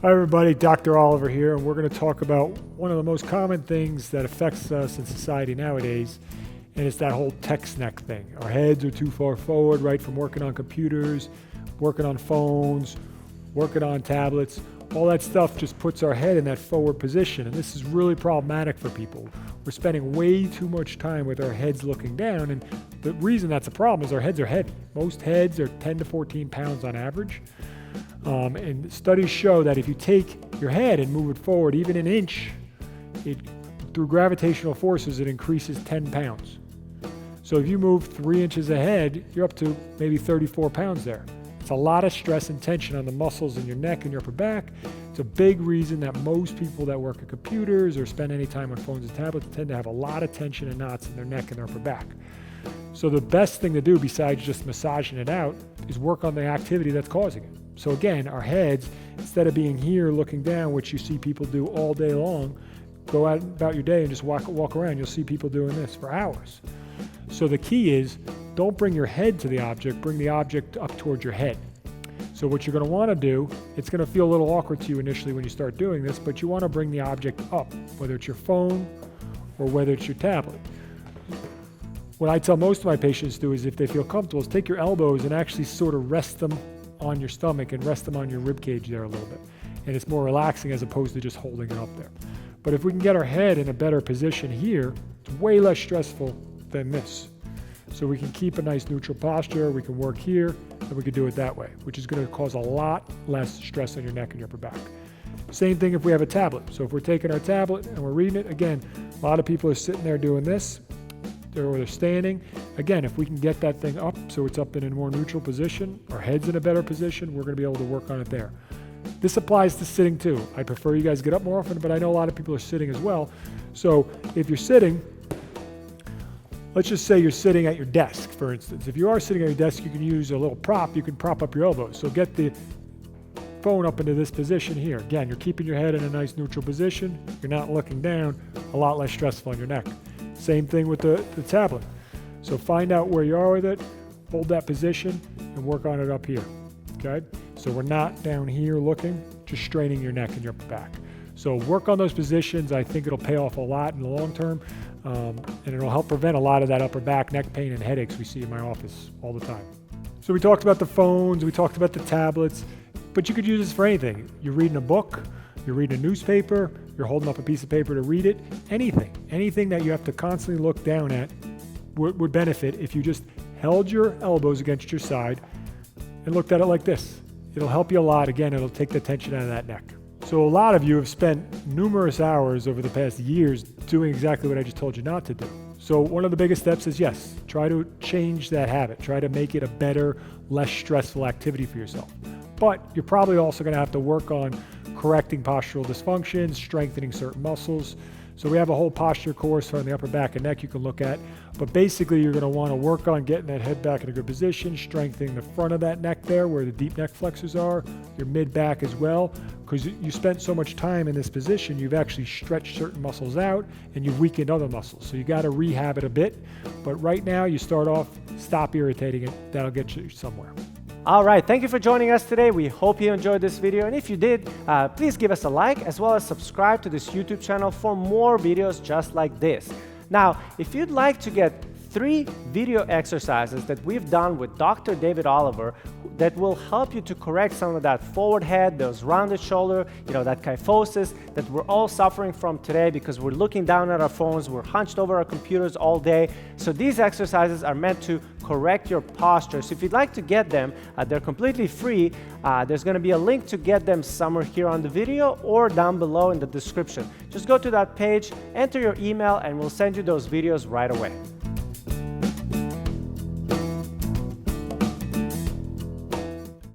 Hi everybody, Dr. Oliver here, and we're going to talk about one of the most common things that affects us in society nowadays, and it's that whole text neck thing. Our heads are too far forward, right, from working on computers, working on phones, working on tablets. All that stuff just puts our head in that forward position, and this is really problematic for people. We're spending way too much time with our heads looking down, and the reason that's a problem is our heads are heavy. Most heads are 10 to 14 pounds on average. And studies show that if you take your head and move it forward even an inch, through gravitational forces, it increases 10 pounds. So if you move 3 inches ahead, you're up to maybe 34 pounds there. It's a lot of stress and tension on the muscles in your neck and your upper back. It's a big reason that most people that work at computers or spend any time on phones and tablets tend to have a lot of tension and knots in their neck and their upper back. So the best thing to do besides just massaging it out is work on the activity that's causing it. So again, our heads, instead of being here looking down, which you see people do all day long, go out about your day and just walk around. You'll see people doing this for hours. So the key is, don't bring your head to the object, bring the object up towards your head. So what you're going to want to do, it's going to feel a little awkward to you initially when you start doing this, but you want to bring the object up, whether it's your phone or whether it's your tablet. What I tell most of my patients to do is, if they feel comfortable, is take your elbows and actually sort of rest them on your stomach and rest them on your rib cage there a little bit. And it's more relaxing as opposed to just holding it up there. But if we can get our head in a better position here, it's way less stressful than this. So we can keep a nice neutral posture, we can work here, and we can do it that way, which is going to cause a lot less stress on your neck and your upper back. Same thing if we have a tablet. So if we're taking our tablet and we're reading it, again, a lot of people are sitting there doing this, or they're standing. Again, if we can get that thing up so it's up in a more neutral position, our head's in a better position, we're going to be able to work on it there. This applies to sitting too. I prefer you guys get up more often, but I know a lot of people are sitting as well. So if you're sitting, let's just say you're sitting at your desk, for instance. If you are sitting at your desk, you can use a little prop. You can prop up your elbows. So get the phone up into this position here. Again, you're keeping your head in a nice neutral position. You're not looking down, a lot less stressful on your neck. Same thing with the tablet. So find out where you are with it, hold that position, and work on it up here, okay? So we're not down here looking, just straining your neck and your back. So work on those positions. I think it'll pay off a lot in the long term, and it'll help prevent a lot of that upper back, neck pain, and headaches we see in my office all the time. So we talked about the phones, we talked about the tablets, but you could use this for anything. You're reading a book, you're reading a newspaper, you're holding up a piece of paper to read it, anything that you have to constantly look down at would benefit if you just held your elbows against your side and looked at it like this. It'll help you a lot. Again, it'll take the tension out of that neck. So a lot of you have spent numerous hours over the past years doing exactly what I just told you not to do. So one of the biggest steps is, yes, try to change that habit. Try to make it a better, less stressful activity for yourself. But you're probably also going to have to work on correcting postural dysfunctions, strengthening certain muscles. So we have a whole posture course on the upper back and neck you can look at. But basically, you're going to want to work on getting that head back in a good position, strengthening the front of that neck there where the deep neck flexors are, your mid back as well. Because you spent so much time in this position, you've actually stretched certain muscles out and you've weakened other muscles. So you got to rehab it a bit. But right now, you start off, stop irritating it. That'll get you somewhere. All right, thank you for joining us today. We hope you enjoyed this video. And if you did, please give us a like as well as subscribe to this YouTube channel for more videos just like this. Now, if you'd like to get 3 video exercises that we've done with Dr. David Oliver that will help you to correct some of that forward head, those rounded shoulder, that kyphosis that we're all suffering from today because we're looking down at our phones, we're hunched over our computers all day. So these exercises are meant to correct your posture. So if you'd like to get them, they're completely free. There's going to be a link to get them somewhere here on the video or down below in the description. Just go to that page, enter your email, and we'll send you those videos right away.